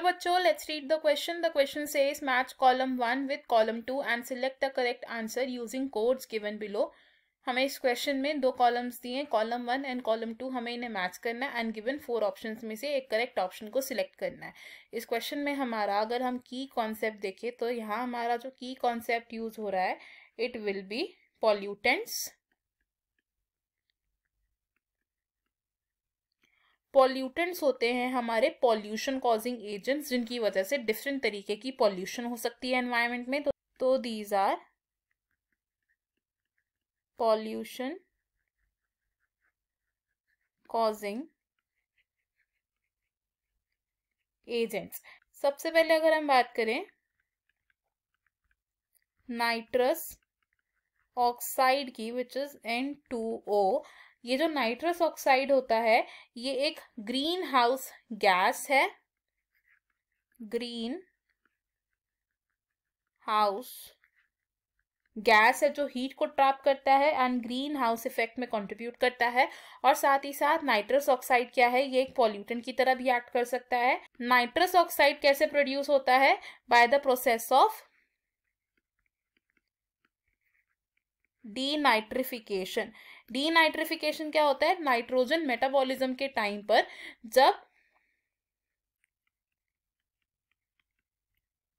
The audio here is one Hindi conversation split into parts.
चलो बच्चों, let's read the question. The question says match column 1 with column 2 and select the correct answer using codes given below. हमें इस क्वेश्चन में दो कॉलम्स दिए, कॉलम 1 एंड कॉलम 2. हमें इन्हें मैच करना है एंड गिवन 4 ऑप्शंस में से एक करेक्ट ऑप्शन को सिलेक्ट करना है. इस क्वेश्चन में हमारा अगर हम की कॉन्सेप्ट देखें तो यहाँ हमारा जो की कॉन्सेप्ट यूज हो रहा है, it will be pollutants. Pollutants होते हैं हमारे पॉल्यूशन कॉजिंग एजेंट्स, जिनकी वजह से डिफरेंट तरीके की पॉल्यूशन हो सकती है एनवायरनमेंट में. तो these are pollution causing agents. सबसे पहले अगर हम बात करें नाइट्रस ऑक्साइड की, विच इज N2O. ये जो नाइट्रस ऑक्साइड होता है, ये एक ग्रीन हाउस गैस है. ग्रीन हाउस गैस है जो हीट को ट्रैप करता है एंड ग्रीन हाउस इफेक्ट में कंट्रीब्यूट करता है. और साथ ही साथ नाइट्रस ऑक्साइड क्या है, ये एक पॉल्यूटेंट की तरह भी एक्ट कर सकता है. नाइट्रस ऑक्साइड कैसे प्रोड्यूस होता है? By the process of denitrification. Denitrification क्या होता है? नाइट्रोजन मेटाबॉलिज्म के टाइम पर जब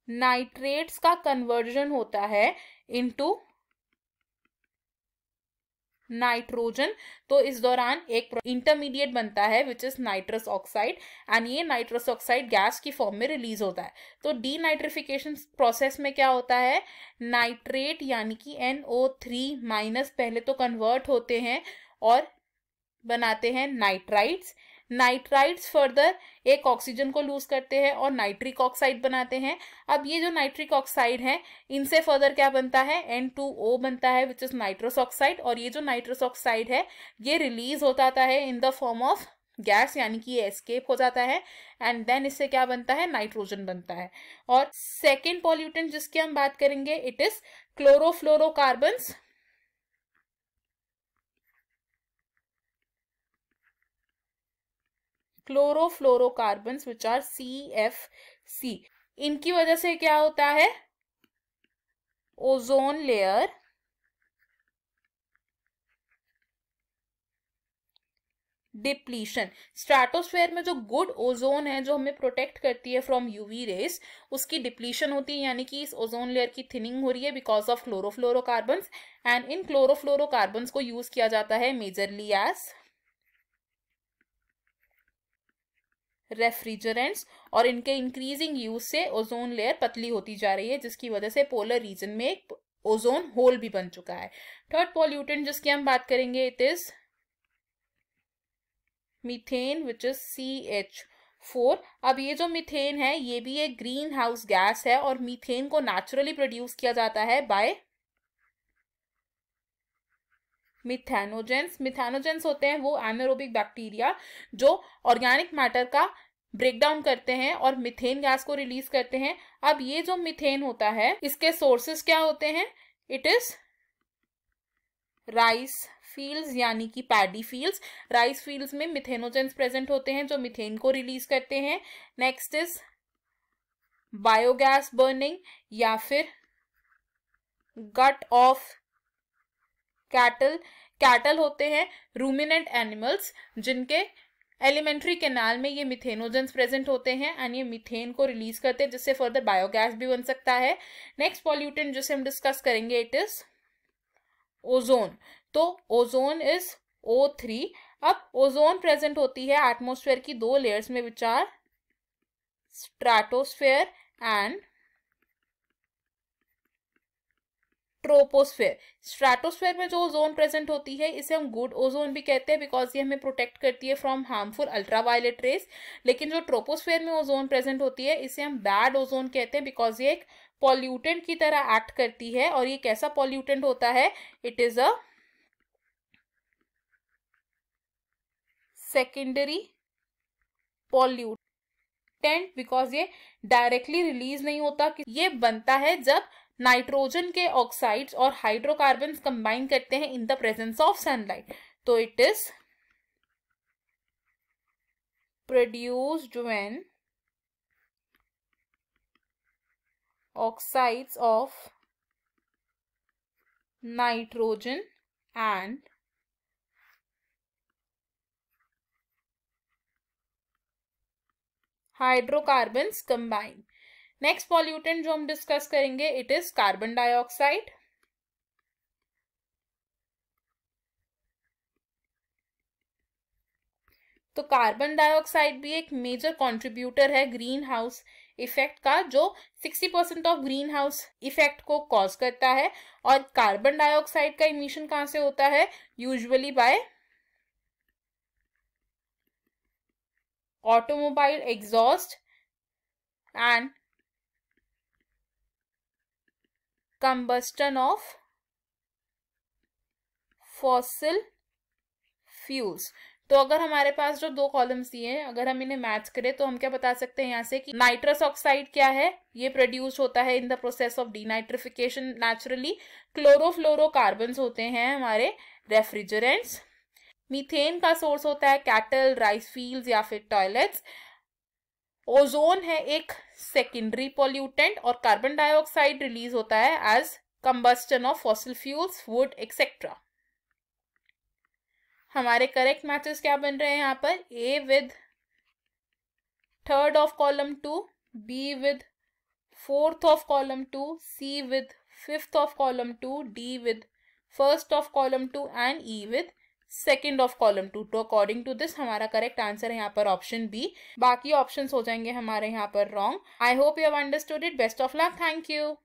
नाइट्रेट्स का कन्वर्जन होता है इनटू नाइट्रोजन, तो इस दौरान एक इंटरमीडिएट बनता है which is nitrous oxide and ये नाइट्रस ऑक्साइड गैस की फॉर्म में रिलीज होता है. तो डीनाइट्रिफिकेशन प्रोसेस में क्या होता है, नाइट्रेट यानी कि NO3- पहले तो कन्वर्ट होते हैं और बनाते हैं नाइट्राइड्स. नाइट्राइड्स फर्दर एक ऑक्सीजन को लूज करते हैं और नाइट्रिक ऑक्साइड बनाते हैं. अब ये जो नाइट्रिक ऑक्साइड है, इनसे फर्दर क्या बनता है, N2O बनता है विच इज नाइट्रस ऑक्साइड. और ये जो नाइट्रस ऑक्साइड है, ये रिलीज हो जाता है in the form of gas, यानी कि ये एस्केप हो जाता है एंड देन इससे क्या बनता है, नाइट्रोजन बनता है. और सेकेंड पॉल्यूटेंट जिसकी हम बात करेंगे, it is chlorofluorocarbons. Chlorofluorocarbons which are CFC. इनकी वजह से क्या होता है, ओजोन लेयर डिप्लीशन. स्ट्रेटोस्फेयर में जो गुड ओजोन है, जो हमें प्रोटेक्ट करती है फ्रॉम यूवी रेस, उसकी डिप्लीशन होती है, यानी कि इस ओजोन लेयर की थिनिंग हो रही है because of chlorofluorocarbons. And in chlorofluorocarbons को यूज किया जाता है मेजरली एज रेफ्रिजरेंट्स. और इनके इंक्रीजिंग यूज से ओजोन लेयर पतली होती जा रही है, जिसकी वजह से पोलर रीजन में एक ओजोन होल भी बन चुका है. थर्ड पॉल्यूटेंट जिसकी हम बात करेंगे, it is methane which is CH4. अब ये जो मीथेन है, ये भी एक ग्रीन हाउस गैस है और मीथेन को नेचुरली प्रोड्यूस किया जाता है बाय मिथेनोजेंस. मिथेनोजेंस होते हैं वो एनारोबिक बैक्टीरिया जो ऑर्गेनिक मैटर का ब्रेक डाउन करते हैं और मिथेन गैस को रिलीज करते हैं. अब ये जो मिथेन होता है, इसके सोर्सेस क्या होते हैं, इट इज राइस फील्ड्स यानी कि पैडी फील्ड्स. राइस फील्ड्स में मिथेनोजेंस प्रेजेंट होते हैं जो मिथेन को रिलीज करते हैं. नेक्स्ट इज बायोगैस बर्निंग या फिर गट ऑफ कैटल. कैटल होते हैं रूमिनेंट एनिमल्स जिनके एलिमेंट्री कैनाल में ये मिथेनोजेंस प्रेजेंट होते हैं एंड ये मिथेन को रिलीज करते हैं, जिससे फर्दर बायोगैस भी बन सकता है. नेक्स्ट पॉल्यूटेंट जिसे हम डिस्कस करेंगे, इट इज ओजोन. तो ओजोन इज O3. अब ओजोन प्रेजेंट होती है एटमोस्फेयर की दो लेयर्स में which are stratosphere and troposphere. Stratosphere में जो ओजोन प्रेजेंट होती है, इसे हम गुड ओजोन भी कहते हैं बिकॉज ये हमें प्रोटेक्ट करती है फ्रॉम हार्मफुल अल्ट्रावायलेट रेस. लेकिन जो ट्रोपोस्फेयर में ओजोन प्रेजेंट होती है, इसे हम बैड ओजोन कहते हैं बिकॉज ये एक पॉल्यूटेंट की तरह एक्ट करती है. और ये कैसा पॉल्यूटेंट होता है, it is a secondary pollutant because ये डायरेक्टली रिलीज नहीं होता. ये बनता है जब नाइट्रोजन के ऑक्साइड्स और हाइड्रोकार्बन्स कंबाइन करते हैं in the presence of sunlight. तो it is produced when oxides of nitrogen and hydrocarbons combine. Next pollutant जो हम डिस्कस करेंगे इट इज कार्बन डाइऑक्साइड। तो कार्बन डाइऑक्साइड भी एक मेजर कंट्रीब्यूटर है ग्रीन हाउस इफेक्ट का, जो 60% ऑफ ग्रीन हाउस इफेक्ट को कॉज करता है। और कार्बन डाइऑक्साइड का इमिशन कहां से होता है? Usually by automobile exhaust and combustion of fossil fuels। तो अगर हमारे पास जो दो कॉलम्स दिए हैं, अगर हम इन्हें मैच करें तो हम क्या बता सकते हैं यहाँ से कि नाइट्रस ऑक्साइड क्या है, ये प्रोड्यूस होता है in the process of denitrification naturally. Chlorofluorocarbons होते हैं हमारे रेफ्रिजरेंट्स। मीथेन का सोर्स होता है कैटल, राइस फील्ड्स या फिर टॉयलेट्स। ओजोन है एक सेकेंडरी पॉल्यूटेंट और कार्बन डाइऑक्साइड रिलीज होता है as combustion of fossil fuels, wood etcetera. हमारे करेक्ट मैचेस क्या बन रहे हैं यहाँ पर? A with third of column 2, B with fourth of column 2, C with fifth of column 2, D with first of column 2 and E with second of column 2। तो अकॉर्डिंग टू दिस हमारा करेक्ट आंसर है यहाँ पर ऑप्शन बी। बाकी ऑप्शंस हो जाएंगे हमारे यहाँ पर wrong. I hope you have understood it. Best of luck. Thank you.